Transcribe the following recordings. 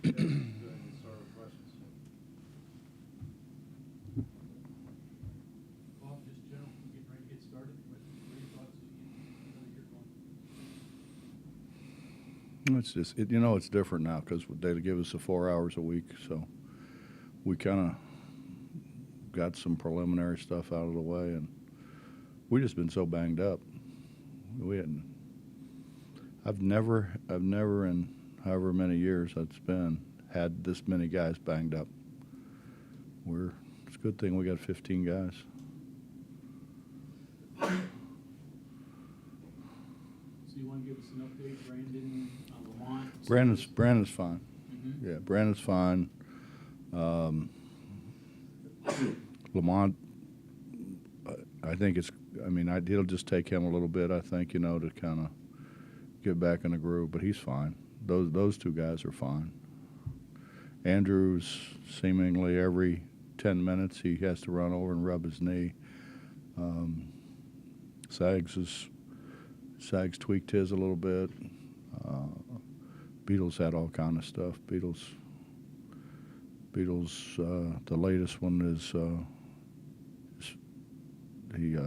Go ahead and start with questions. Bob, just general, getting ready to get started. What are your thoughts as you get another year going? It's just, it's different now because they give us the 4 hours a week, so we kind of got some preliminary stuff out of the way, and we just been so banged up. We hadn't. I've never in however many years it's been had this many guys banged up. It's a good thing we got 15 guys. So you want to give us an update, Brandon, Lamont? Brandon's fine. Mm-hmm. Yeah, Brandon's fine. Lamont, I think it'll just take him a little bit, I think, to kind of get back in the groove, but he's fine. Those two guys are fine. Andrew's seemingly every 10 minutes he has to run over and rub his knee. Sags tweaked his a little bit. Beatles had all kind of stuff. Beatles, the latest one is he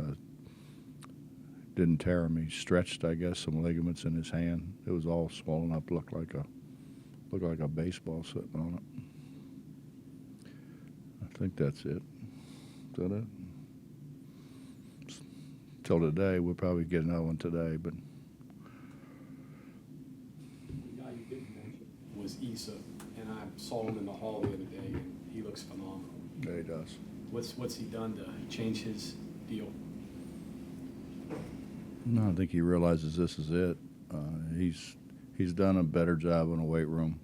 didn't tear him. He stretched, I guess, some ligaments in his hand. It was all swollen up, looked like a baseball sitting on it. I think that's it. Is that it? Till today, we'll probably get another one today, but. The guy you didn't mention was Issa, and I saw him in the hall the other day, and he looks phenomenal. Yeah, he does. What's he done to change his deal? No, I think he realizes this is it. He's done a better job in the weight room.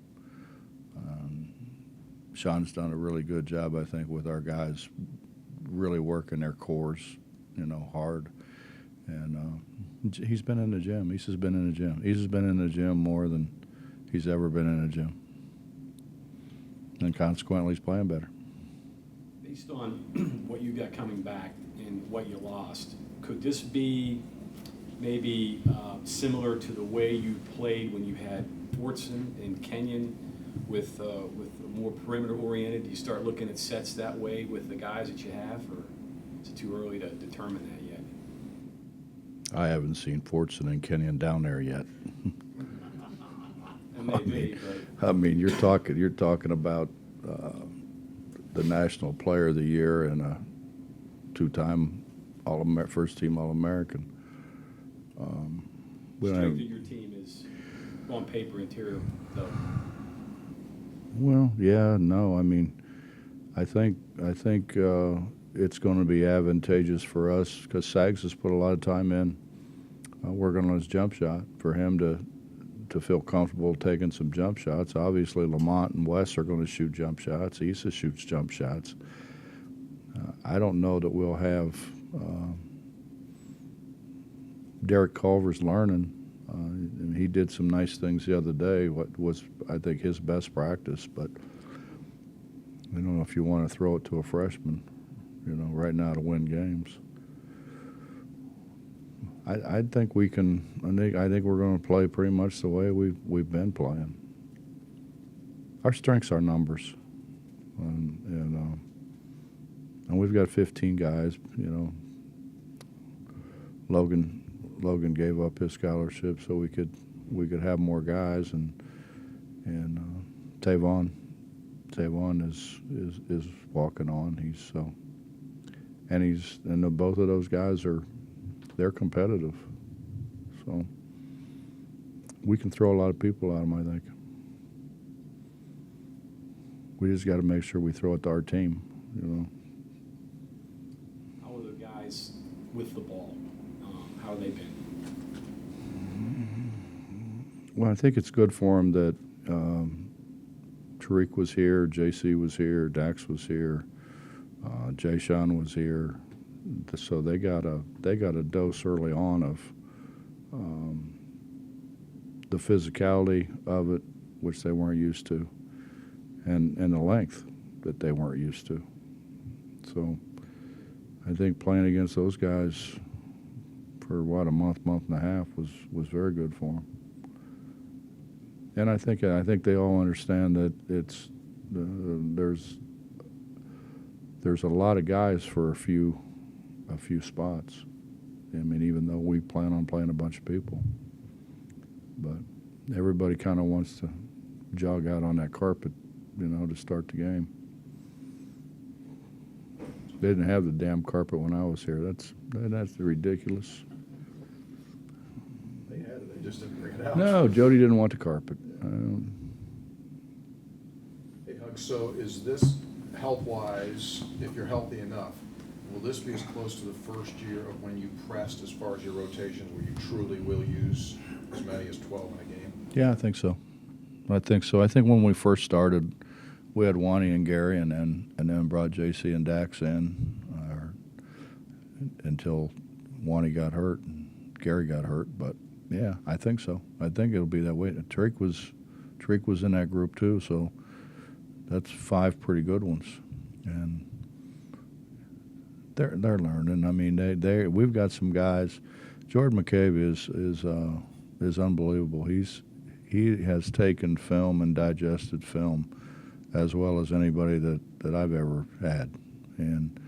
Sean's done a really good job, I think, with our guys really working their cores, hard. And he's been in the gym. Issa's been in the gym. Issa's been in the gym more than he's ever been in the gym. And consequently, he's playing better. Based on what you got coming back and what you lost, could this be maybe similar to the way you played when you had Fortson and Kenyon with more perimeter oriented? Do you start looking at sets that way with the guys that you have, or is it too early to determine that yet? I haven't seen Fortson and Kenyon down there yet. And maybe, you're talking about the National Player of the Year and a two-time first team All-American. strength of your team is on paper interior though. Well, yeah, no. I think it's going to be advantageous for us because Sags has put a lot of time in working on his jump shot for him to feel comfortable taking some jump shots. Obviously, Lamont and Wes are going to shoot jump shots. Issa shoots jump shots. I don't know that we'll have Derek Culver's learning. And he did some nice things the other day, what was, I think, his best practice. But I don't know if you want to throw it to a freshman, right now to win games. I think we can. I think we're going to play pretty much the way we've been playing. Our strengths are numbers, and we've got 15 guys. Logan gave up his scholarship so we could have more guys, and Tavon is walking on. Both of those guys they're competitive, so we can throw a lot of people at them. I think we just got to make sure we throw it to our team. How are the guys with the ball? How have they been? Well, I think it's good for them that Tariq was here, JC was here, Dax was here, Jay Sean was here. So they got a dose early on of the physicality of it, which they weren't used to, and the length that they weren't used to. So I think playing against those guys for a month and a half was very good for them. And I think they all understand that it's there's a lot of guys for a few spots. I mean, even though we plan on playing a bunch of people, but everybody kind of wants to jog out on that carpet, to start the game. They didn't have the damn carpet when I was here. That's ridiculous. They had it, they just didn't bring it out. No, Jody didn't want the carpet. Hey, Hug, so is this health-wise, if you're healthy enough, will this be as close to the first year of when you pressed as far as your rotations, where you truly will use as many as 12 in a game? Yeah, I think so. I think when we first started, we had Wani and Gary, and then brought JC and Dax in until Wani got hurt and Gary got hurt. But yeah, I think so. I think it'll be that way. Tariq was in that group too, so that's 5 pretty good ones, and they're learning. I mean, we've got some guys. Jordan McCabe is unbelievable. He has taken film and digested film as well as anybody that I've ever had, and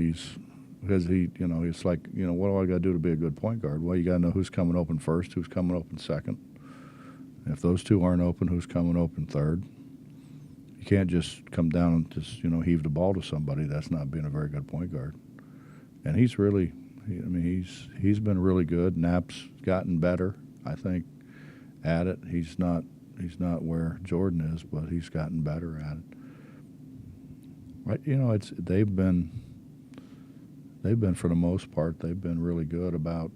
it's like, what do I got to do to be a good point guard? Well, you got to know who's coming open first, who's coming open second. If those two aren't open, who's coming open third? You can't just come down and just heave the ball to somebody. That's not being a very good point guard. And he's been really good. Knapp's gotten better, I think, at it. He's not where Jordan is, but he's gotten better at it. They've been for the most part, they've been really good about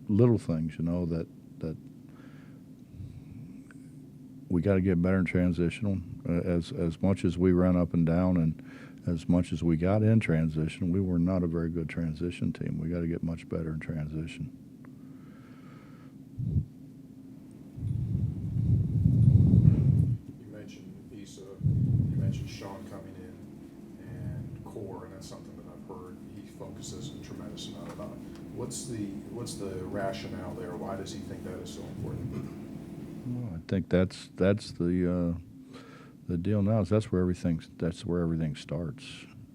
little things, that we got to get better in transitional. As much as we ran up and down, and as much as we got in transition, we were not a very good transition team. We got to get much better in transition. You mentioned Issa, you mentioned Sean coming in, and Core, and that's something that I've heard he focuses a tremendous amount about. What's the rationale there? Why does he think that is so important? Well, I think that's the deal now. Is that's where everything starts.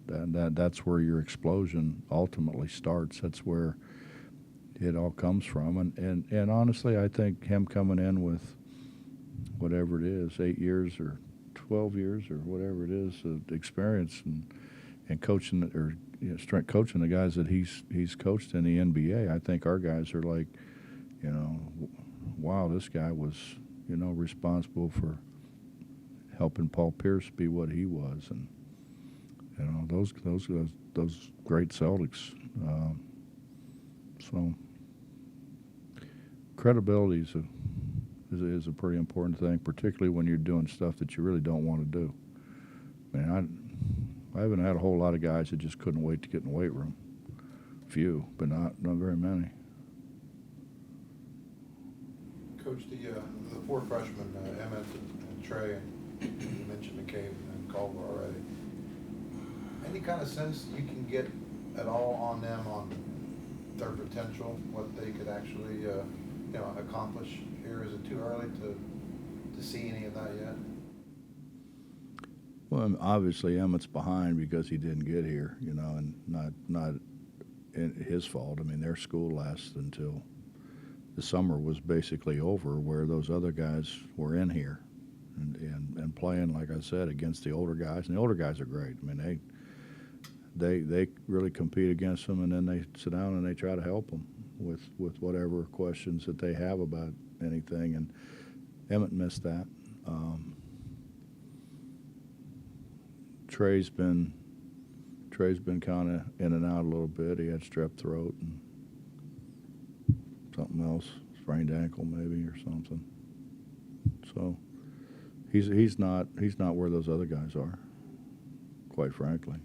That's where your explosion ultimately starts. That's where it all comes from. And honestly, I think him coming in with whatever it is, 8 years or 12 years or whatever it is, of experience and coaching, or strength coaching the guys that he's coached in the NBA. I think our guys are like, wow, this guy was responsible for helping Paul Pierce be what he was, and those great Celtics. So credibility is a pretty important thing, particularly when you're doing stuff that you really don't want to do. I mean, I haven't had a whole lot of guys that just couldn't wait to get in the weight room. Few, but not very many. Coach, the 4 freshmen, Emmett and Trey, and you mentioned McCabe and Culver already. Any kind of sense you can get at all on them, on their potential, what they could actually, accomplish here? Is it too early to see any of that yet? Well, obviously Emmett's behind because he didn't get here, and not his fault. I mean, their school lasts until the summer was basically over, where those other guys were in here and playing, like I said, against the older guys. And the older guys are great. I mean, they really compete against them, and then they sit down and they try to help them with whatever questions that they have about anything. And Emmett missed that. Trey's been kind of in and out a little bit. He had strep throat and something else, sprained ankle maybe or something. So he's not where those other guys are, quite frankly.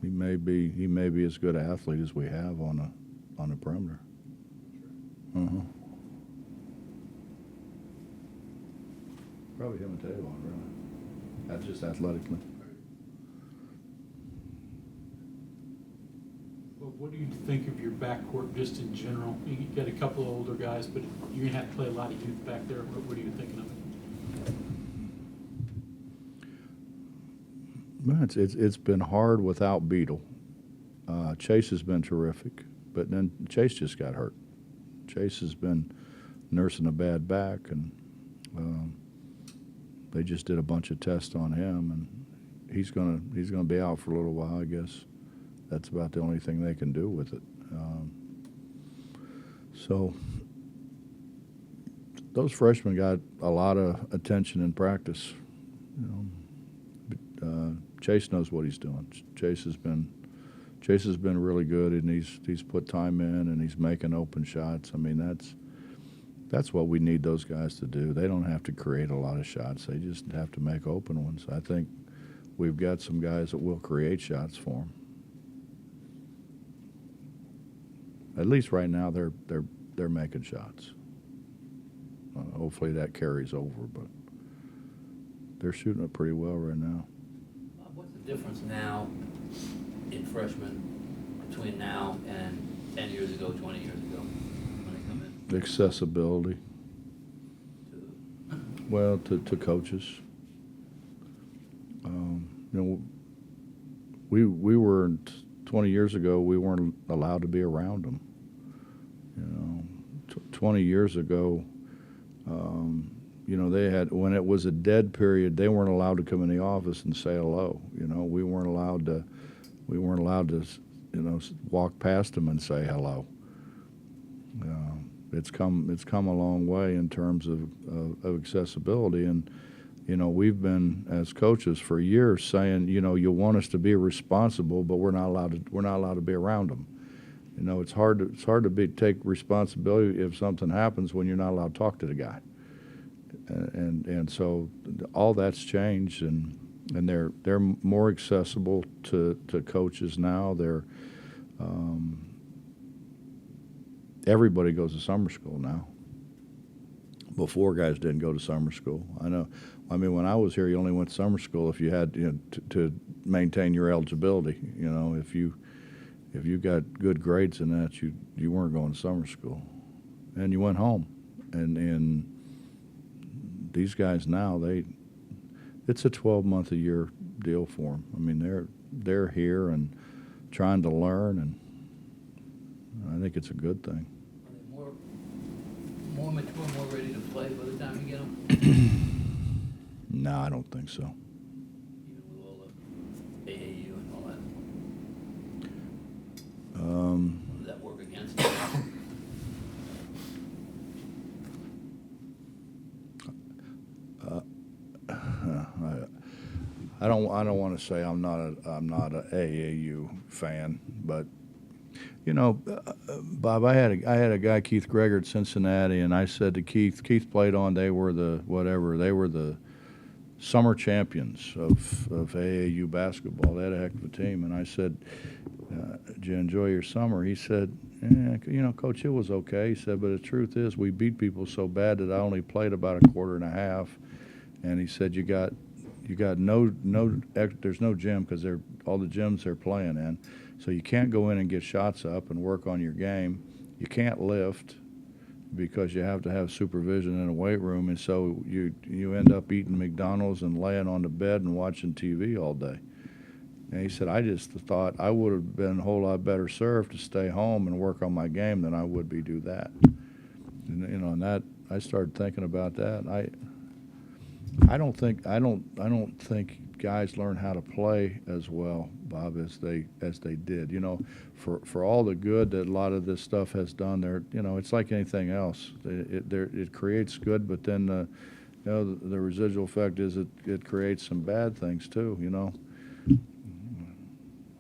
He may be as good an athlete as we have on the perimeter. Uh-huh. Probably him and Tavon, really. That's just athletically. Well, What do you think of your backcourt just in general? You got a couple of older guys, but you're gonna have to play a lot of youth back there. What are you thinking of it? Well, it's been hard without Beetle. Chase has been terrific, but then Chase just got hurt. Chase has been nursing a bad back, and they just did a bunch of tests on him, and he's gonna be out for a little while, I guess. That's about the only thing they can do with it. So those freshmen got a lot of attention in practice. You know, Chase knows what he's doing. Chase has been really good, and he's put time in, and he's making open shots. I mean, that's what we need those guys to do. They don't have to create a lot of shots. They just have to make open ones. I think we've got some guys that will create shots for them. At least right now, they're making shots. Hopefully that carries over, but they're shooting it pretty well right now. What's the difference now in freshmen between now and 10 years ago, 20 years ago, when they come in? Accessibility. Well, to coaches. You know, we were 20 years ago. We weren't allowed to be around them. You know, 20 years ago, you know, they had, when it was a dead period, they weren't allowed to come in the office and say hello. You know, we weren't allowed to, you know, walk past them and say hello. It's come a long way in terms of accessibility, and you know, we've been as coaches for years saying, you know, you want us to be responsible, but we're not allowed to be around them. You know, it's hard to take responsibility if something happens when you're not allowed to talk to the guy. And so all that's changed, and they're more accessible to coaches now. They're everybody goes to summer school now. Before, guys didn't go to summer school. I know. I mean, when I was here, you only went to summer school if you had, you know, to maintain your eligibility. You know, if you got good grades in that, you weren't going to summer school, and you went home. And these guys now, it's a 12-month a year deal for them. I mean, they're here and trying to learn, and I think it's a good thing. Are they more mature, more ready to play by the time you get them? No, I don't think so. Even with all the AAU and all that? Does that work against them? I don't want to say I'm not a AAU fan, but you know, Bob, I had a guy, Keith Greger at Cincinnati, and I said to Keith played on. They were the summer champions of AAU basketball. They had a heck of a team, and I said, "Did you enjoy your summer?" He said, "Yeah, you know, Coach, it was okay." He said, "But the truth is, we beat people so bad that I only played about a quarter and a half." And he said, "You got no there's no gym because all the gyms they're playing in, so you can't go in and get shots up and work on your game. You can't lift because you have to have supervision in a weight room, and so you end up eating McDonald's and laying on the bed and watching TV all day." And he said, "I just thought I would have been a whole lot better served to stay home and work on my game than I would be do that." And you know, and that I started thinking about that. I don't think guys learn how to play as well, Bob, as they did. You know, for all the good that a lot of this stuff has done, you know, it's like anything else. It creates good, but then you know, the residual effect is it creates some bad things too. You know,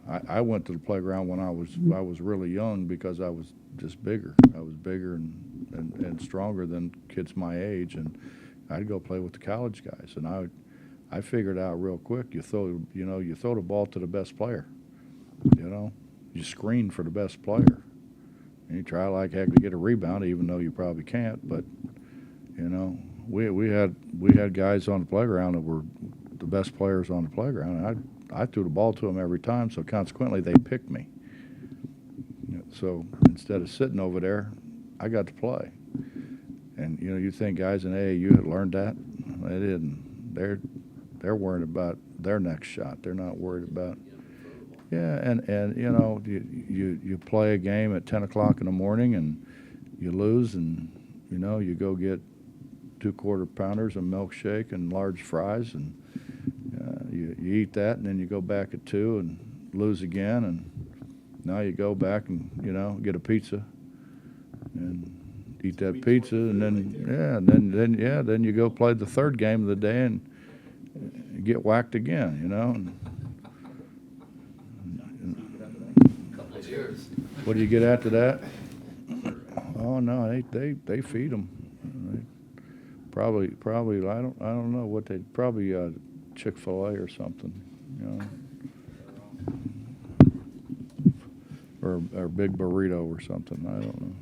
I went to the playground when I was really young because I was just bigger. I was bigger and stronger than kids my age, and I'd go play with the college guys, and I figured out real quick. You throw the ball to the best player. You know, you screen for the best player, and you try like heck to get a rebound, even though you probably can't. But you know, we had guys on the playground that were the best players on the playground, and I threw the ball to them every time. So consequently, they picked me. So instead of sitting over there, I got to play. And, you know, you think guys in AAU had learned that? They didn't. They're worried about their next shot. They're not worried about. Yeah, and you know, you play a game at 10 o'clock in the morning and you lose, and, you know, you go get 2 quarter pounders, a milkshake, and large fries, and you eat that, and then you go back at 2 and lose again, and now you go back and, you know, get a pizza and eat that Sweet pizza, torture and then right there. then you go play the 3rd game of the day and get whacked again, you know. And Couple of years. what do you get after that? Oh no, they feed them. Probably I don't know what they probably Chick-fil-A or something, you know. Or big burrito or something. I don't know.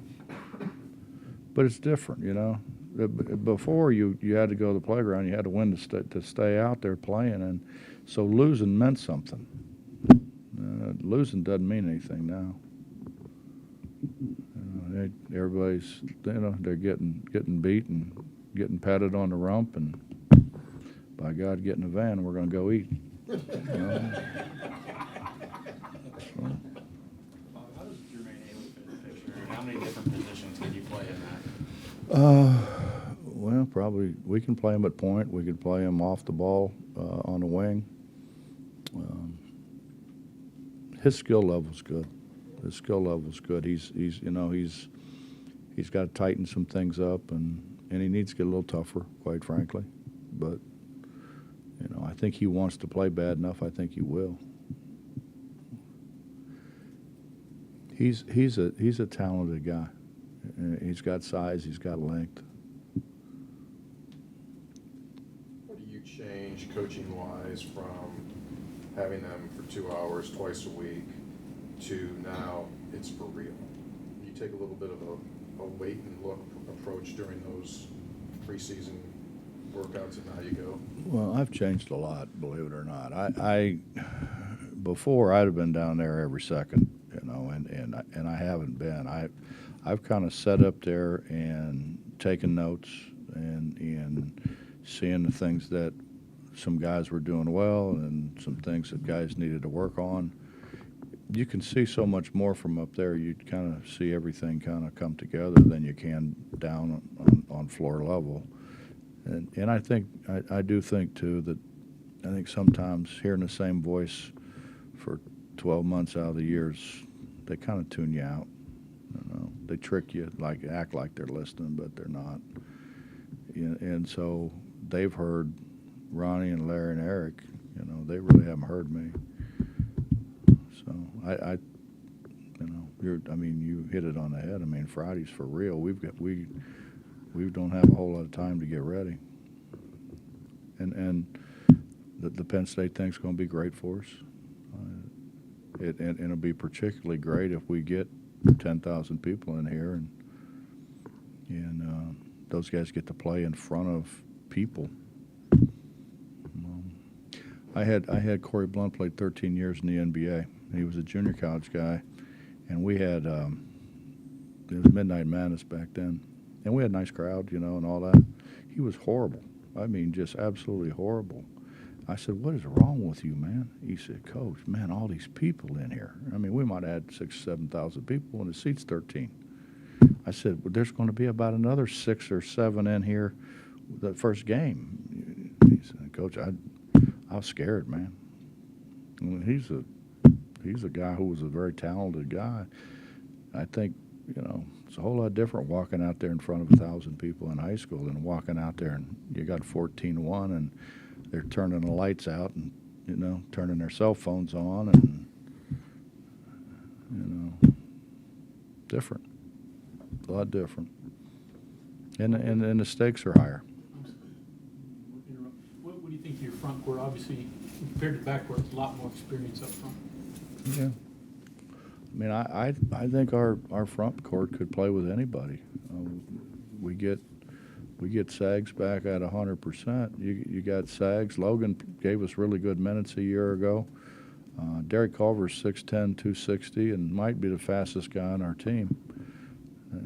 But it's different, you know. Before you had to go to the playground, you had to win to stay out there playing, and so losing meant something. Losing doesn't mean anything now. Everybody's, you know, they're getting beat and getting patted on the rump, and by God, get in the van, we're going to go eat. You know? So. How does Jermaine Haley fit in the picture? And how many different positions can you play in that? Well, probably we can play him at point. We could play him off the ball on the wing. His skill level's good. His skill level's good. He's you know, he's got to tighten some things up, and he needs to get a little tougher, quite frankly. But you know, I think he wants to play bad enough. I think he will. He's a talented guy. He's got size. He's got length. What do you change coaching-wise from having them for 2 hours twice a week to now it's for real? You take a little bit of a wait and look approach during those preseason workouts, and now you go. Well, I've changed a lot, believe it or not. I before I'd have been down there every second, you know, and I haven't been. I've kind of sat up there and taken notes and seeing the things that some guys were doing well and some things that guys needed to work on. You can see so much more from up there. You kind of see everything kind of come together than you can down on floor level. And I think I do think too that I think sometimes hearing the same voice for 12 months out of the years, they kind of tune you out. You know, they trick you, like act like they're listening, but they're not. And so they've heard Ronnie and Larry and Eric. You know, they really haven't heard me. So I you know, I mean, you hit it on the head. I mean, Friday's for real. We don't have a whole lot of time to get ready. And the Penn State thing's going to be great for us. And it'll be particularly great if we get 10,000 people in here and those guys get to play in front of people. I had Corey Blunt played 13 years in the NBA. He was a junior college guy, and we had it was Midnight Madness back then, and we had a nice crowd, you know, and all that. He was horrible. I mean, just absolutely horrible. I said, "What is wrong with you, man?" He said, "Coach, man, all these people in here. I mean, we might have had 6,000 or 7,000 people, and the seat's 13." I said, "Well, there's going to be about another 6 or 7 in here the first game." He said, "Coach, I was scared, man." I mean, he's a guy who was a very talented guy. I think, you know, it's a whole lot different walking out there in front of 1,000 people in high school than walking out there and you got 14-1 and they're turning the lights out and, you know, turning their cell phones on and, you know, different, a lot different. And the stakes are higher. What do you think of your front court? Obviously, compared to back court, it's a lot more experience up front. Yeah. I mean, I think our front court could play with anybody. We get Sags back at 100%. You got Sags. Logan gave us really good minutes a year ago. Derek Culver's 6'10", 260, and might be the fastest guy on our team.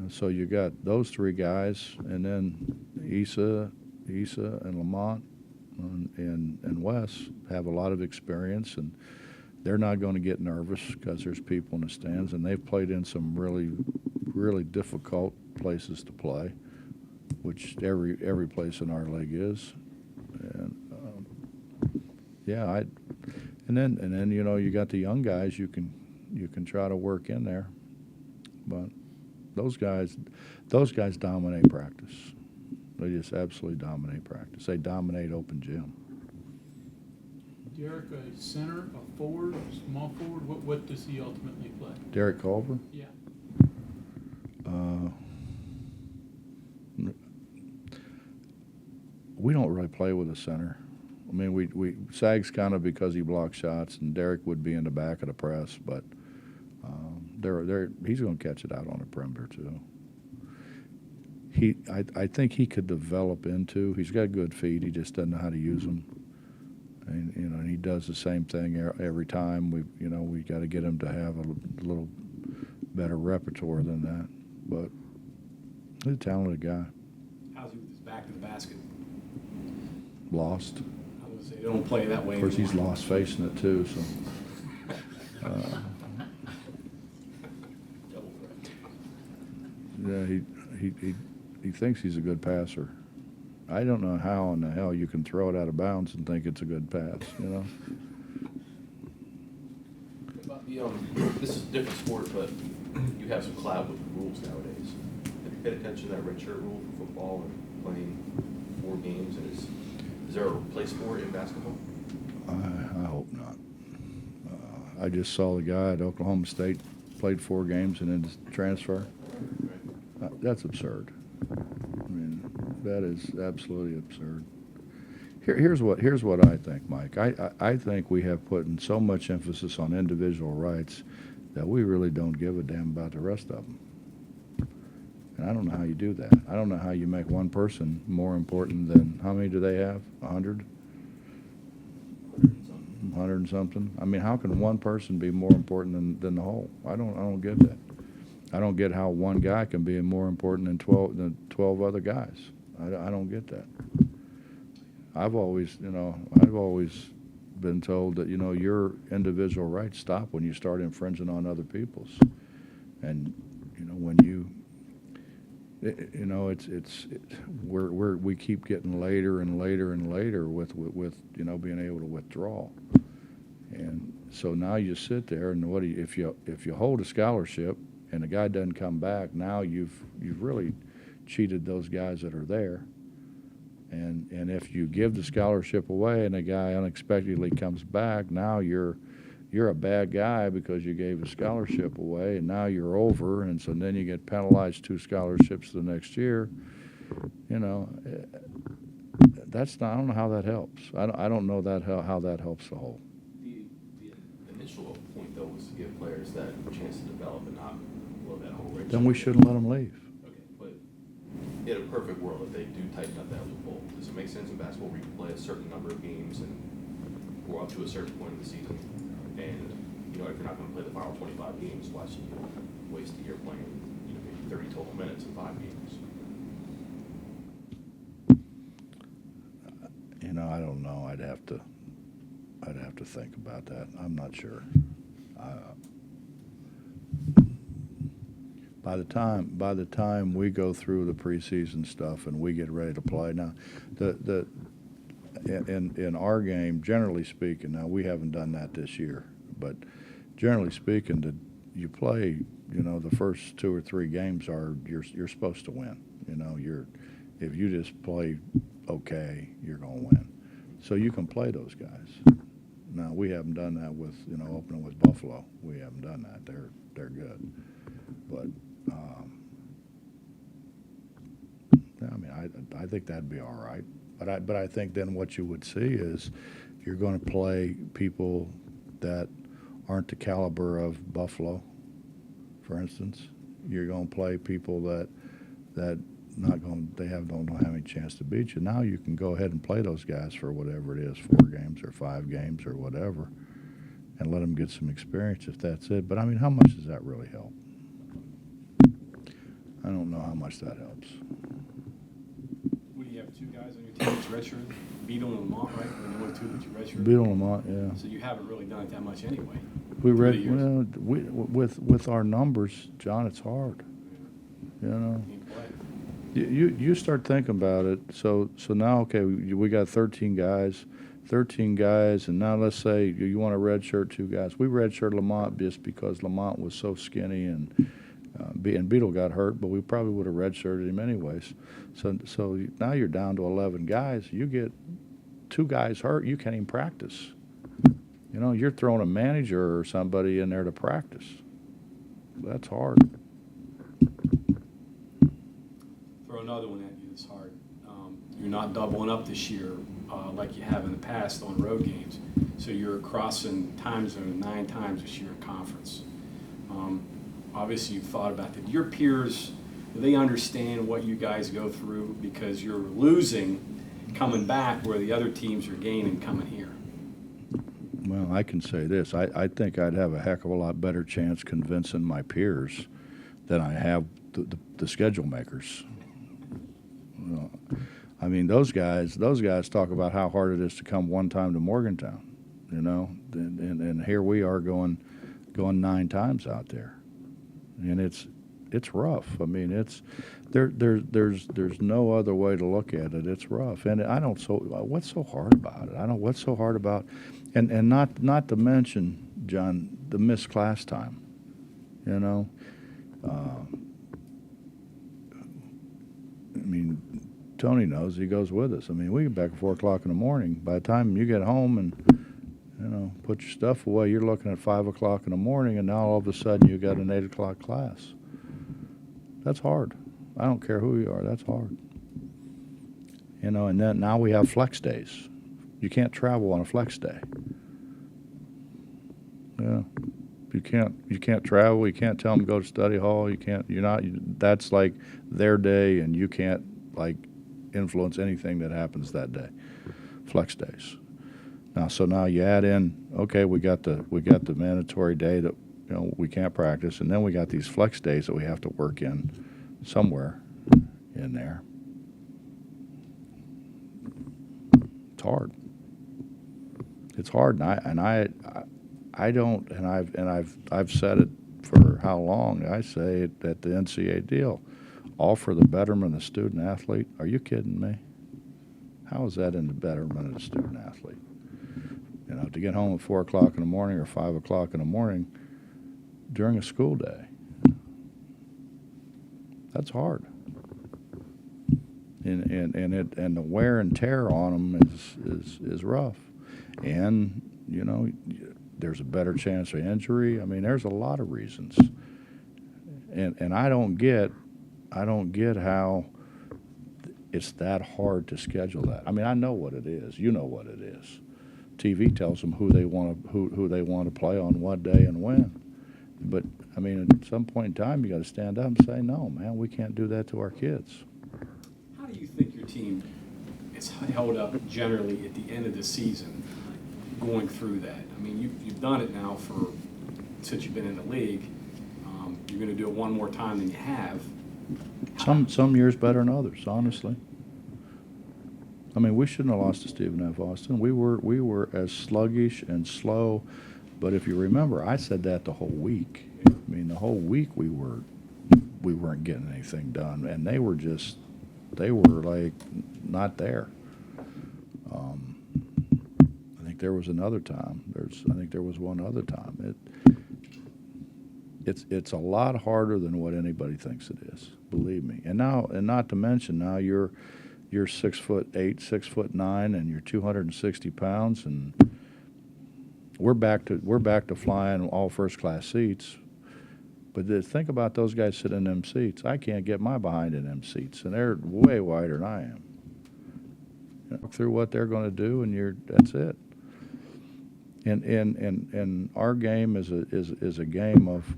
So you got those three guys, and then Issa and Lamont and Wes have a lot of experience, and they're not going to get nervous because there's people in the stands, and they've played in some really, really difficult places to play, which every place in our league is. And yeah, and then you know, you got the young guys you can try to work in there, but those guys dominate practice. They just absolutely dominate practice. They dominate open gym. Derek, a center, a forward, a small forward, what does he ultimately play? Derek Culver? Yeah. We don't really play with a center. I mean, we Sag's kind of because he blocks shots, and Derek would be in the back of the press, but he's going to catch it out on the perimeter too. I think he could develop into. He's got good feet. He just doesn't know how to use them. And you know, and he does the same thing every time. We got to get him to have a little better repertoire than that. But he's a talented guy. How's he with his back to the basket? Lost. I would say they don't play that way Of course, he's anymore. lost facing it too. So. Double threat. Yeah, he thinks he's a good passer. I don't know how in the hell you can throw it out of bounds and think it's a good pass, you know? About this is a different sport, but you have some clout with the rules nowadays. Have you paid attention to that red shirt rule for football and playing 4 games? And is there a place for it in basketball? I hope not. I just saw the guy at Oklahoma State played 4 games and then transfer. That's absurd. I mean, that is absolutely absurd. Here's what I think, Mike. I think we have put in so much emphasis on individual rights that we really don't give a damn about the rest of them. And I don't know how you do that. I don't know how you make one person more important than, how many do they have? 100? 100 and something? I mean, how can one person be more important than the whole? I don't get that. I don't get how one guy can be more important than 12 other guys. I don't get that. I've always been told that, your individual rights stop when you start infringing on other people's. And, when we keep getting later and later and later with being able to withdraw. And so now you sit there and if you hold a scholarship and the guy doesn't come back, now you've really cheated those guys that are there. And if you give the scholarship away and a guy unexpectedly comes back, now you're a bad guy because you gave a scholarship away, and now you're over, and so then you get penalized 2 scholarships the next year. That's not. I don't know how that helps. I don't know how that helps the whole. The initial point, though, was to give players that chance to develop and not blow that whole red Then shirt. we shouldn't let them leave. Okay, but in a perfect world, if they do tighten up that loophole, does it make sense in basketball where you can play a certain number of games and go up to a certain point in the season? And, if you're not going to play the final 25 games, why should you waste a year playing, maybe 30 total minutes in 5 games? I don't know. I'd have to think about that. I'm not sure. By the time we go through the preseason stuff and we get ready to play now, in our game, generally speaking, now we haven't done that this year, but generally speaking, you play, the first 2 or 3 games you're supposed to win. If you just play okay, you're going to win. So you can play those guys. Now we haven't done that with opening with Buffalo. We haven't done that. They're good, but I think that'd be all right. But I think then what you would see is you're going to play people that aren't the caliber of Buffalo, for instance. You're going to play people that don't have any chance to beat you. Now you can go ahead and play those guys for whatever it is, 4 games or 5 games or whatever, and let them get some experience if that's it. But I mean, how much does that really help? I don't know how much that helps. What do you have, 2 guys on your team that's redshirted? Beadle and Lamont, right? Or the only 2 that you redshirted? Beetle Lamont, yeah. So you haven't really done it that much anyway. We through read, the years. well, with our numbers, John, it's hard. You know, You play. you start thinking about it. So now, okay, we got 13 guys, and now let's say you want to redshirt 2 guys. We redshirt Lamont just because Lamont was so skinny, and Beetle got hurt, but we probably would have redshirted him anyways. So now you're down to 11 guys. You get 2 guys hurt, you can't even practice. You know, you're throwing a manager or somebody in there to practice. That's hard. Throw another one at you that's hard. You're not doubling up this year like you have in the past on road games. So you're crossing time zone 9 times this year in conference. Obviously, you've thought about that. Your peers, do they understand what you guys go through because you're losing coming back where the other teams are gaining coming here? Well, I can say this. I think I'd have a heck of a lot better chance convincing my peers than I have the schedule makers. You know, I mean, those guys talk about how hard it is to come one time to Morgantown, you know, and here we are going 9 times out there, and it's rough. I mean, there's no other way to look at it. It's rough, and what's so hard about it? I don't know what's so hard about, and not to mention, John, the missed class time, you know. I mean, Tony knows, he goes with us. I mean, we get back at 4 o'clock in the morning. By the time you get home and, you know, put your stuff away, you're looking at 5 o'clock in the morning, and now all of a sudden you got an 8 o'clock class. That's hard. I don't care who you are, that's hard. You know, and then now we have flex days. You can't travel on a flex day. Yeah. You can't travel, you can't tell them to go to study hall, that's like their day, and you can't like influence anything that happens that day. Flex days. Now you add in, okay, we got the mandatory day that, you know, we can't practice, and then we got these flex days that we have to work in somewhere in there. It's hard. It's hard, and I've said it for how long. I say it at the NCAA deal, all for the betterment of the student athlete. Are you kidding me? How is that in the betterment of the student athlete? You know, to get home at 4 o'clock in the morning or 5 o'clock in the morning during a school day. That's hard. And the wear and tear on them is rough. And, you know, there's a better chance of injury. I mean, there's a lot of reasons. And I don't get how it's that hard to schedule that. I mean, I know what it is. You know what it is. TV tells them who they want to play on what day and when. But I mean, at some point in time, you got to stand up and say, no, man, we can't do that to our kids. How do you think your team is held up generally at the end of the season going through that? I mean, you've done it now since you've been in the league. You're going to do it one more time than you have. Some years better than others, honestly. I mean, we shouldn't have lost to Stephen F. Austin. We were as sluggish and slow, but if you remember, I said that the whole week. I mean, the whole week we weren't getting anything done, and they were like not there. I think there was another time. I think there was one other time. It's a lot harder than what anybody thinks it is. Believe me. And not to mention now you're 6'8", 6'9", and you're 260 pounds, and we're back to flying all first class seats. But think about those guys sitting in them seats. I can't get my behind in them seats, and they're way wider than I am. You know, through what they're going to do, and that's it. And our game is a game of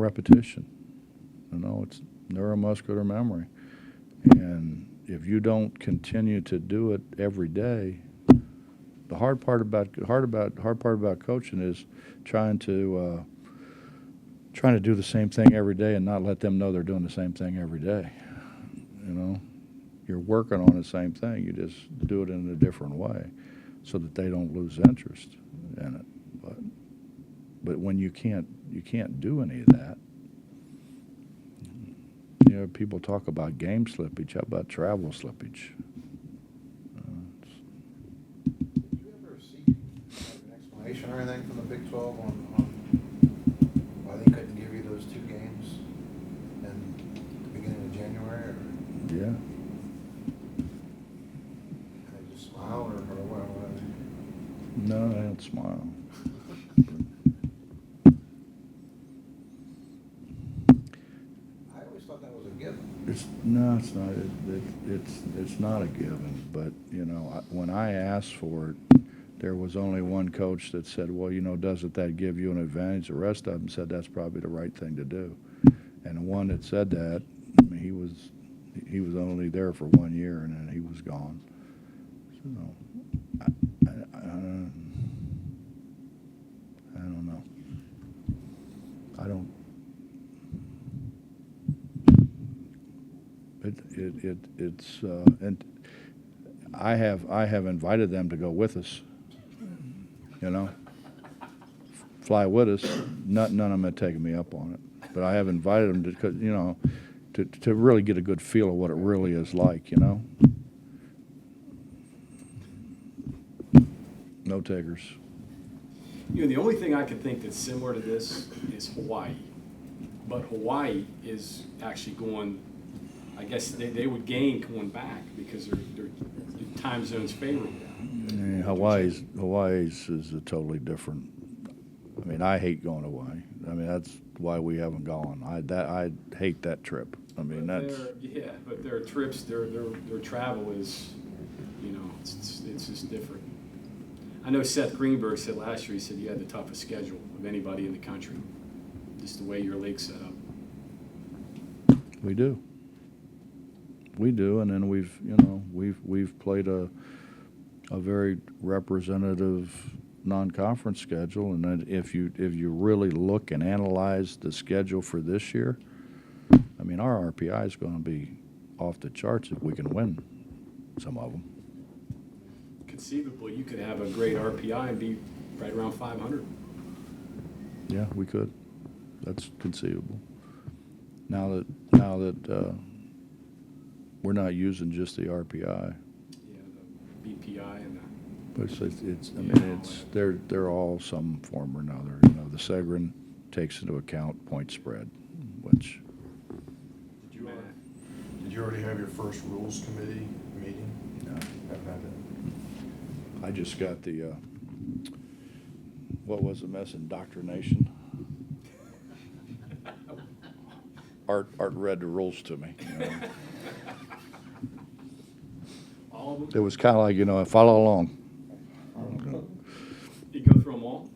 repetition. You know, it's neuromuscular memory. And if you don't continue to do it every day, the hard part about coaching is trying to do the same thing every day and not let them know they're doing the same thing every day. You know, you're working on the same thing. You just do it in a different way, so that they don't lose interest in it. But when you can't do any of that. You know, people talk about game slippage. How about travel slippage? Did you ever seek an explanation or anything from the Big 12 on why they couldn't give you those 2 games in the beginning of January? Or Yeah. they just smile or what? No, they don't smile. I always thought that was a given. It's not. It's not a given. But you know, when I asked for it, there was only one coach that said, "Well, you know, doesn't that give you an advantage?" The rest of them said that's probably the right thing to do. And the one that said that, I mean, he was only there for 1 year, and then he was gone. So I don't know. I don't. It's and I have invited them to go with us. You know, fly with us. None of them have taken me up on it, but I have invited them to really get a good feel of what it really is like. You know, no takers. You know, the only thing I can think that's similar to this is Hawaii. But Hawaii is actually going, I guess they would gain going back because their time zone's favorable. Yeah, Hawaii's is a totally different. I mean, I hate going to Hawaii. I mean, that's why we haven't gone. I hate that trip. I mean, But their trips, their travel is, you know, it's just different. I know Seth Greenberg said last year, he said you had the toughest schedule of anybody in the country, just the way your league's set up. We do, and then we've played a very representative non-conference schedule, and then if you really look and analyze the schedule for this year, I mean, our RPI is going to be off the charts if we can win some of them. Conceivably, you could have a great RPI and be right around 500. Yeah, we could. That's conceivable. Now that we're not using just the RPI. Yeah, the BPI and But they're all some form or another. You know, the Segrin takes into account point spread, which. Did you already have your first rules committee meeting? No. Haven't had that. I just got the what was the mess? Indoctrination. Art read the rules to me. You know. all of them. It was kind of like, you know, follow along. You go through them all?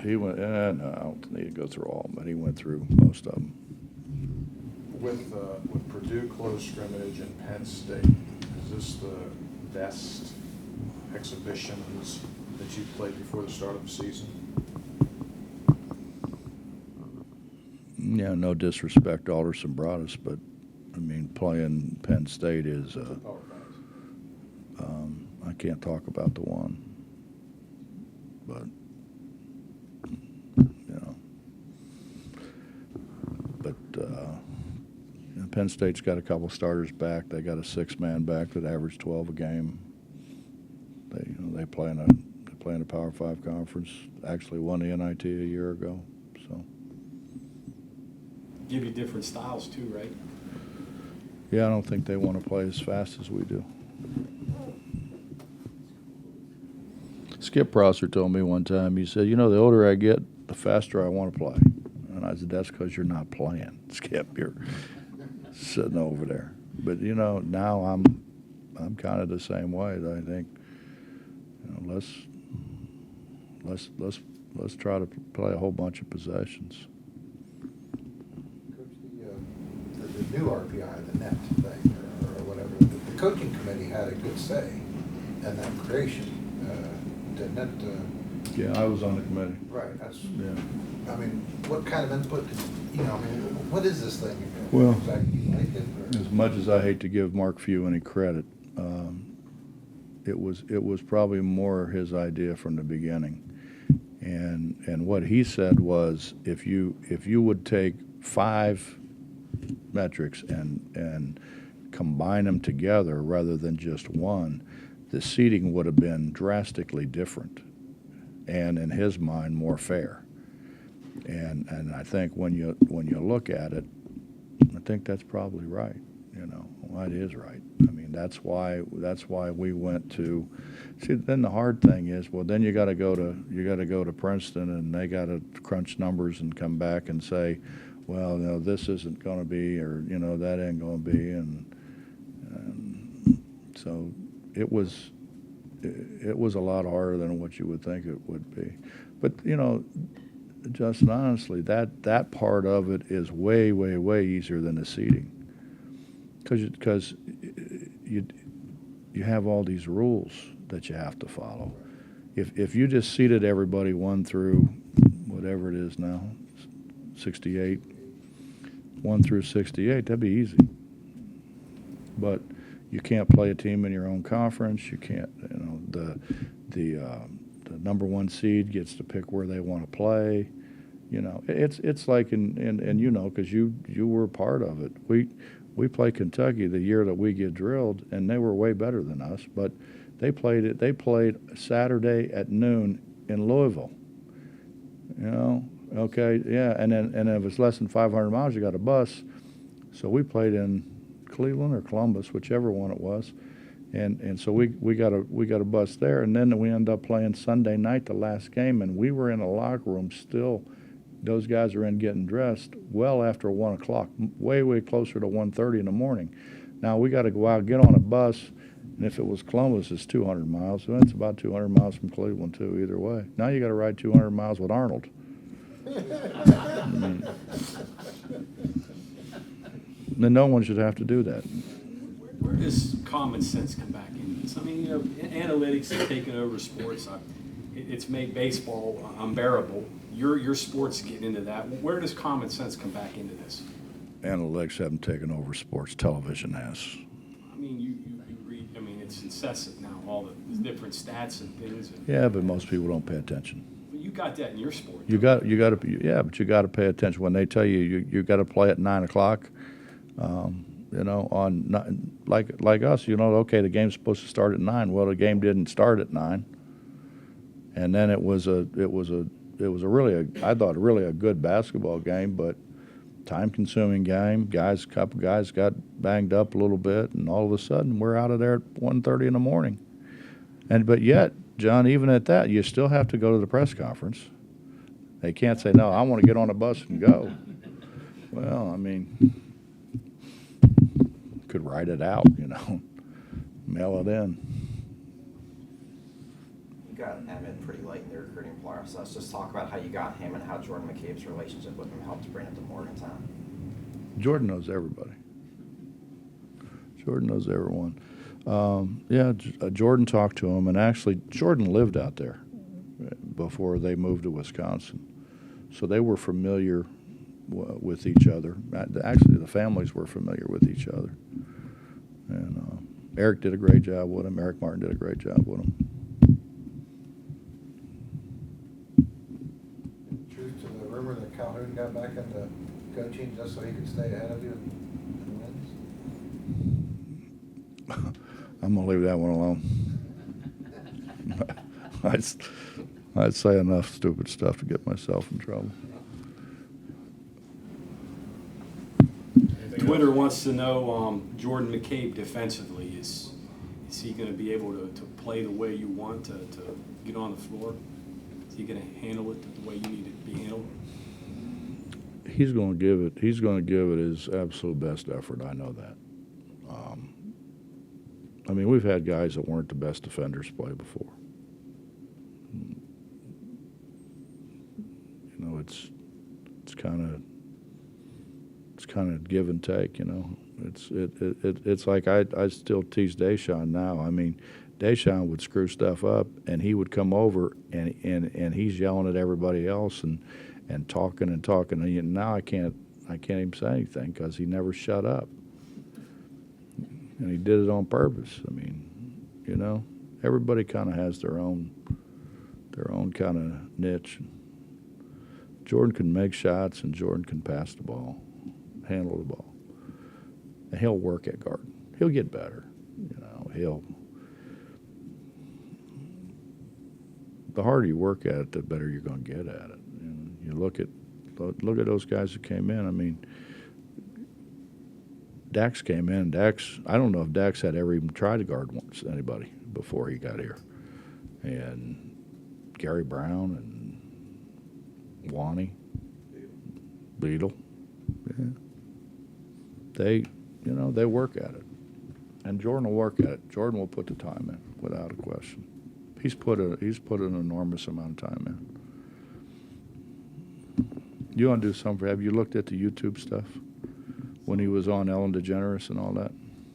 He went, no, I don't need to go through all, but he went through most of them. With Purdue close scrimmage and Penn State, is this the best exhibitions that you've played before the start of the season? Yeah, no disrespect to Alderson Broadus, but I mean, playing Penn State is. Power fives. I can't talk about the one, but you know. But Penn State's got a couple starters back. They got a 6-man back that averaged 12 a game. They play in a Power 5 conference. Actually won the NIT a year ago. So. Give you different styles too, right? Yeah, I don't think they want to play as fast as we do. Skip Prosser told me one time, he said, you know, the older I get, the faster I want to play. And I said, that's because you're not playing, Skip. You're sitting over there. But, you know, now I'm kind of the same way. I think, you know, let's try to play a whole bunch of possessions. Coach, the new RPI, the net thing, or whatever, the coaching committee had a good say in that creation. didn't it? Yeah, I was on the committee. Right, that's, Yeah. I mean, what kind of input, I mean, what is this thing? Well, Exactly, you like it, or- As much as I hate to give Mark Few any credit, it was probably more his idea from the beginning. And what he said was, if you would take 5 metrics and combine them together rather than just one, the seating would have been drastically different, and in his mind, more fair. And I think when you look at it, I think that's probably right. Well, that is right. I mean, that's why we went to. See, then the hard thing is, well, then you got to go to Princeton, and they got to crunch numbers and come back and say, well, this isn't going to be, or that ain't going to be, and so it was a lot harder than what you would think it would be. But Justin, honestly, that part of it is way, way, way easier than the seating, because you have all these rules that you have to follow. If you just seated everybody 1 through whatever it is now, 68, 1 through 68, that'd be easy. But you can't play a team in your own conference. You can't. The number 1 seed gets to pick where they want to play. It's like because you were part of it. We play Kentucky the year that we get drilled, and they were way better than us. But they played Saturday at noon in Louisville. Okay, yeah, and then if it's less than 500 miles, you got a bus. So we played in Cleveland or Columbus, whichever one it was, and so we got a bus there, and then we ended up playing Sunday night, the last game, and we were in a locker room still. Those guys are in getting dressed well after 1 o'clock, way, way closer to 1:30 in the morning. Now we got to go out, get on a bus, and if it was Columbus, it's 200 miles. So that's about 200 miles from Cleveland too, either way. Now you got to ride 200 miles with Arnold. Then no one should have to do that. Where does common sense come back in this? I mean, analytics have taken over sports. It's made baseball unbearable. Your sport's getting into that. Where does common sense come back into this? Analytics haven't taken over sports. Television has. I mean, you read. I mean, it's incessant now. All the different stats and things. Yeah, but most people don't pay attention. But you got that in your sport. You got to, yeah, but you got to pay attention when they tell you got to play at 9 o'clock. Like us, okay, the game's supposed to start at 9. Well, the game didn't start at 9, and then it was a I thought really a good basketball game, but time-consuming game. Couple guys got banged up a little bit, and all of a sudden we're out of there at 1:30 in the morning. But yet, John, even at that, you still have to go to the press conference. They can't say, no, I want to get on a bus and go. Well, I mean, could write it out, mail it in. You got Emmett pretty late in the recruiting process. Just talk about how you got him and how Jordan McCabe's relationship with him helped bring him to Morgantown. Jordan knows everybody. Jordan knows everyone. Jordan talked to him, and actually Jordan lived out there before they moved to Wisconsin. So they were familiar with each other. Actually, the families were familiar with each other. And Eric did a great job with him. Eric Martin did a great job with him. Truth to the rumor that Calhoun got back into coaching just so he could stay ahead of you and wins? I'm going to leave that one alone. I'd say enough stupid stuff to get myself in trouble. Twitter wants to know Jordan McCabe defensively. Is he going to be able to play the way you want to get on the floor? Is he going to handle it the way you need it to be handled? He's going to give it his absolute best effort. I know that. I mean, we've had guys that weren't the best defenders play before. It's kind of give and take. It's like I still tease Deshaun now. I mean, Deshaun would screw stuff up, and he would come over, and he's yelling at everybody else and talking and talking. And now I can't even say anything because he never shut up, and he did it on purpose. I mean, you know, everybody kind of has their own kind of niche. Jordan can make shots, and Jordan can pass the ball, handle the ball, and he'll work at guard. He'll get better, you know. The harder you work at it, the better you're going to get at it. And you look at those guys who came in. I mean, Dax came in. I don't know if Dax had ever even tried to guard once anybody before he got here. And Gary Brown and Wani, Beadle, yeah. They work at it. And Jordan will work at it. Jordan will put the time in without a question. He's put an enormous amount of time in. You want to do something? Have you looked at the YouTube stuff when he was on Ellen DeGeneres and all that?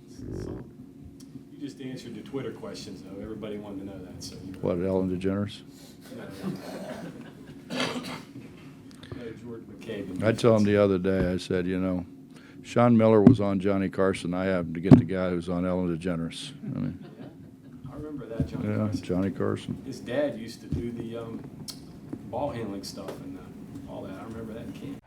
So, you just answered the Twitter questions, though. Everybody wanted to know that, so you. What, Ellen DeGeneres? No, Jordan McCabe. I told him the other day, I said, you know, Sean Miller was on Johnny Carson. I happened to get the guy who's on Ellen DeGeneres. I mean, I remember that, Johnny yeah, Carson. Johnny Carson. His dad used to do the ball handling stuff and all that. I remember that in camp.